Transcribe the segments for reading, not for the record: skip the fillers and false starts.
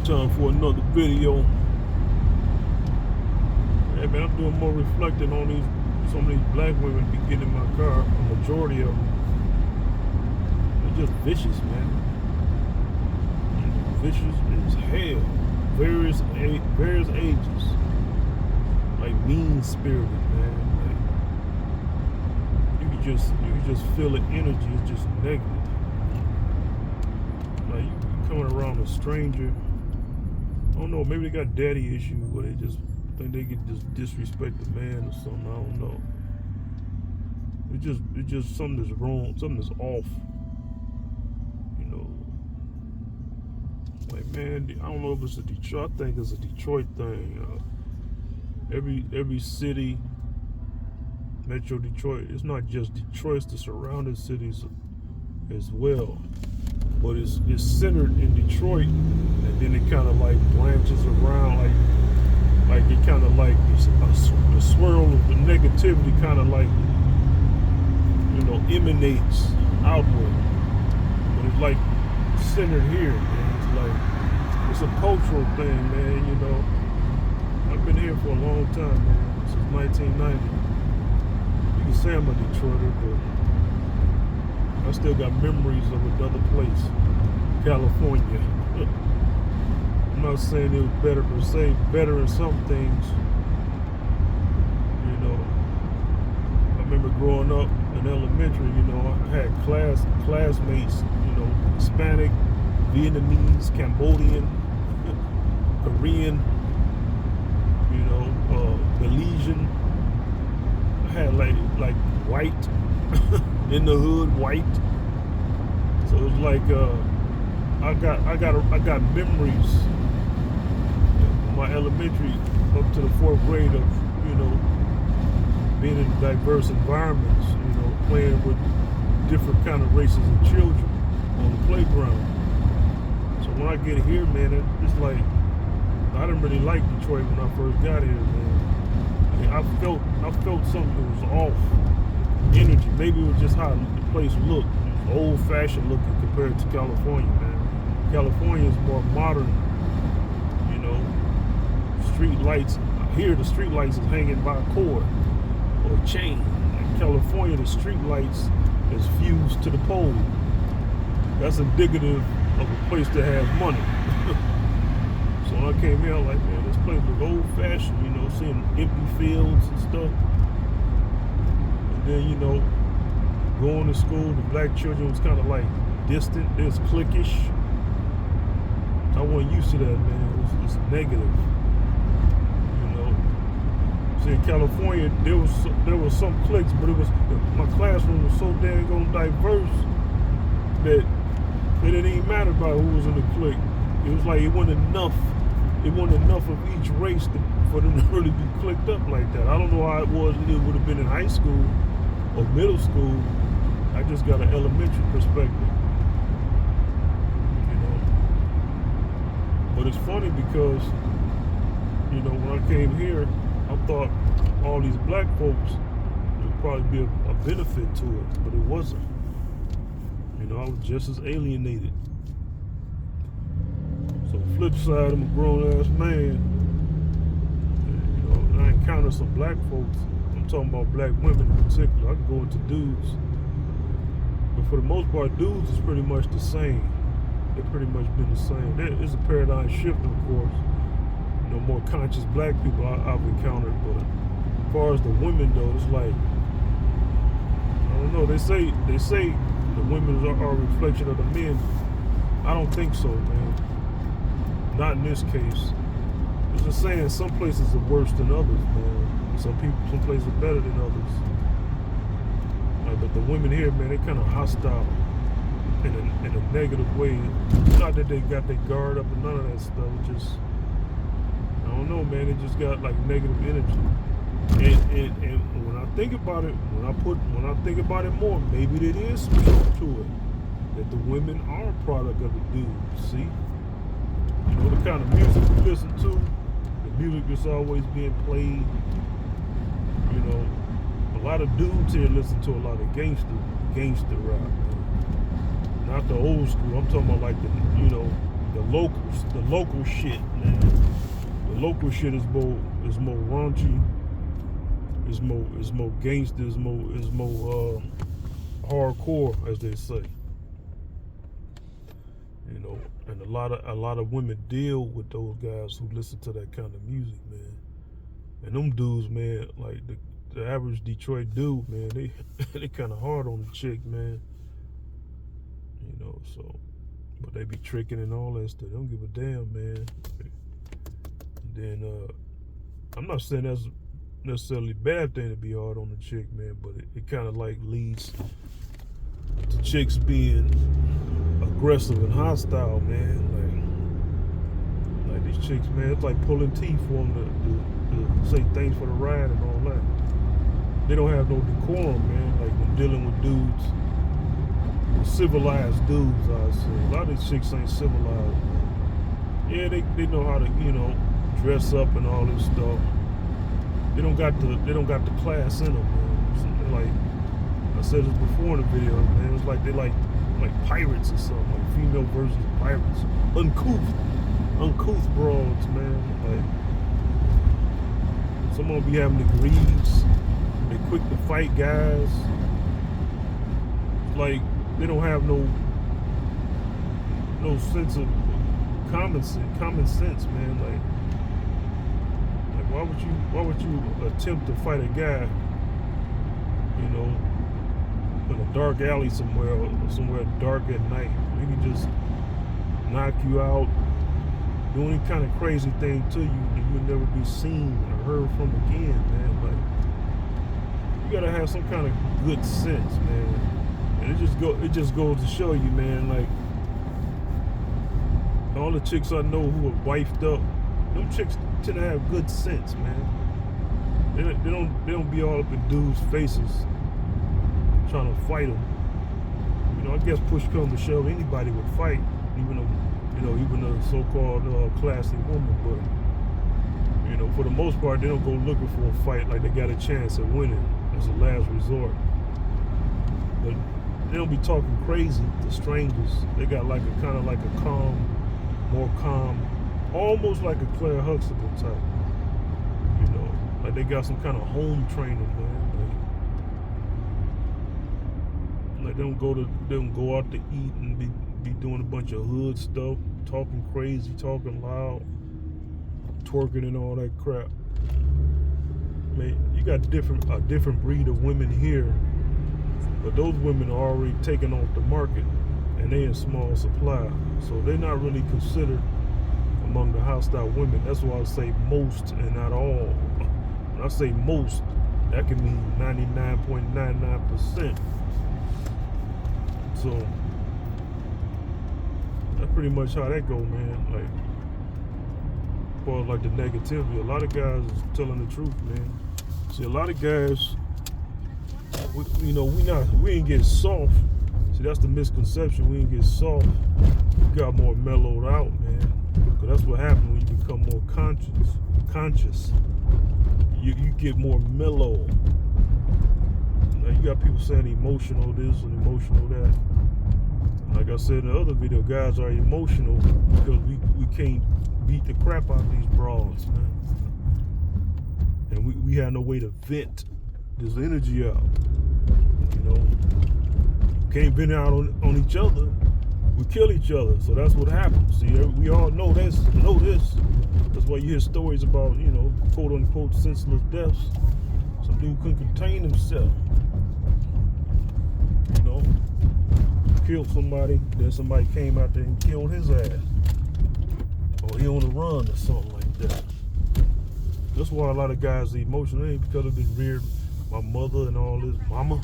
Time for another video. Hey man, I'm doing more reflecting on some of these black women be getting in my car. The majority of them, they're just vicious, man. Vicious as hell. Various ages. Like mean spirited, man. Like you can just feel the energy is just negative. Like you coming around a stranger. I don't know, maybe they got daddy issues where they just think they can just disrespect the man or something. I don't know. It's just something that's wrong, something that's off. You know, like man, I don't know if it's a Detroit. I think it's a Detroit thing. Every city, Metro Detroit. It's not just Detroit; it's the surrounding cities as well. But it's centered in Detroit, and then it kind of like branches around, like it kind of like a swirl of the negativity, kind of like emanates outward. But it's like centered here, man. It's a cultural thing, man. I've been here for a long time, man, since 1990. You can say I'm a Detroiter, but I still got memories of another place, California. I'm not saying it was better per se, better in some things. I remember growing up in elementary, I had classmates, Hispanic, Vietnamese, Cambodian, Korean, Belizean. I had like white in the hood, white. So it was like I got memories in my elementary up to the 4th grade of being in diverse environments, playing with different kind of races of children on the playground. So when I get here, man, it's like I didn't really like Detroit when I first got here, man. I felt something that was off. Energy. Maybe it was just how the place looked. It was old-fashioned looking compared to California, man. California is more modern, street lights. Here the street lights is hanging by a cord or a chain. In California, the street lights is fused to the pole. That's indicative of a place that has money. So when I came here, I'm like, man, this place was old-fashioned, seeing empty fields and stuff. And then, going to school, the black children was kind of like distant. It was cliquish. I wasn't used to that, man. It's negative. See, in California, there was some cliques, but my classroom was so dang diverse that it didn't even matter about who was in the clique. It was like it wasn't enough of each race for them to really be clicked up like that. I don't know how it was. It would have been in high school or middle school. I just got an elementary perspective, But it's funny because, when I came here, I thought all these black folks would probably be a benefit to it, but it wasn't. I was just as alienated. So flip side, I'm a grown-ass man. And, I encountered some black folks. I'm talking about black women in particular. I can go into dudes. But for the most part, dudes is pretty much the same. They've pretty much been the same. There is a paradigm shift, of course. More conscious black people I've encountered. But as far as the women, though, it's like, I don't know. They say the women are a reflection of the men. I don't think so, man. Not in this case. It's just saying some places are worse than others, man. Some places are better than others. But the women here, man, they kind of hostile in a negative way. Not that they got their guard up and none of that stuff. It's just, I don't know, man. They just got like negative energy. And when I think about it, when I think about it more, maybe there is some truth to it. That the women are a product of the dudes. See, the kind of music we listen to, the music that's always being played. A lot of dudes here listen to a lot of gangster rap. Not the old school. I'm talking about like the the local shit, man. The local shit is more raunchy, is more gangster, is more hardcore, as they say. You know, and a lot of women deal with those guys who listen to that kind of music, man. And them dudes, man, like the average Detroit dude, man, they kind of hard on the chick, man. You know, so, but they be tricking and all that stuff. They don't give a damn, man. And then I'm not saying that's necessarily a bad thing to be hard on the chick, man, but it kind of like leads to chicks being aggressive and hostile, man. Like these chicks, man, it's like pulling teeth for them to say thanks for the ride and all that. They don't have no decorum, man. Like when dealing with dudes, civilized dudes, I say. A lot of these chicks ain't civilized, man. Yeah, they know how to, you know, dress up and all this stuff. They don't got the class in them, man. Like I said this before in the video, man. It's like they like pirates or something, like female versions of pirates. Uncouth broads, man. Like some of them be having degrees. They quick to fight guys. Like they don't have no sense of common sense, man. Like why would you attempt to fight a guy, you know, in a dark alley somewhere dark at night? He can just knock you out, do any kind of crazy thing to you that you'll never be seen or heard from again, man. Like you gotta have some kind of good sense, man. And it just goes to show you, man, like all the chicks I know who are wifed up, them chicks tend to have good sense, man. They don't be all up in dudes' faces trying to fight them. You know, I guess push comes to shove, anybody would fight, even a so-called classy woman. But you know, for the most part, they don't go looking for a fight like they got a chance at winning as a last resort. But they don't be talking crazy to strangers. They got like a kind of like a more calm, almost like a Claire Huxtable type. You know, like they got some kind of home training, man. Like they don't go out to eat and be doing a bunch of hood stuff, talking crazy, talking loud, twerking and all that crap. Man, you got a different breed of women here, but those women are already taken off the market and they in small supply, so they're not really considered among the hostile women. That's why I say most and not all. When I say most, that can mean 99.99%. So that's pretty much how that go, man. Like, for like the negativity, a lot of guys is telling the truth, man. See, a lot of guys, we ain't get soft. See, that's the misconception. We ain't get soft. We got more mellowed out, man. Because that's what happens when you become more conscious. You get more mellow. Now you got people saying emotional this and emotional that. Like I said in the other video, guys are emotional because we can't beat the crap out of these broads, man. And we have no way to vent this energy out. You know, can't vent out on each other. We kill each other, so that's what happens. See, we all know this. That's why you hear stories about, you know, quote unquote senseless deaths. Some dude couldn't contain himself. You know, killed somebody, then somebody came out there and killed his ass. Or he on the run or something like that. That's why a lot of guys are emotional. It ain't because I've been reared my mother and all this, mama.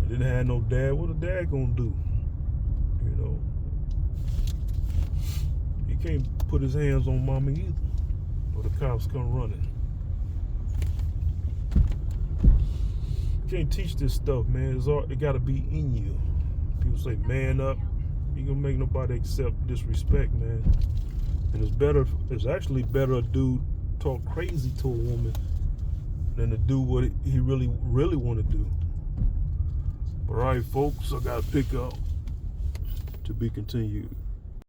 I didn't have no dad. What a dad gonna do? You know, he can't put his hands on mama either, or the cops come running. You can't teach this stuff, man. It gotta be in you. People say, man up. You gonna make nobody accept disrespect, man. And it's actually better a dude talk crazy to a woman than to do what he really want to do. All right, folks, I gotta pick up. To be continued.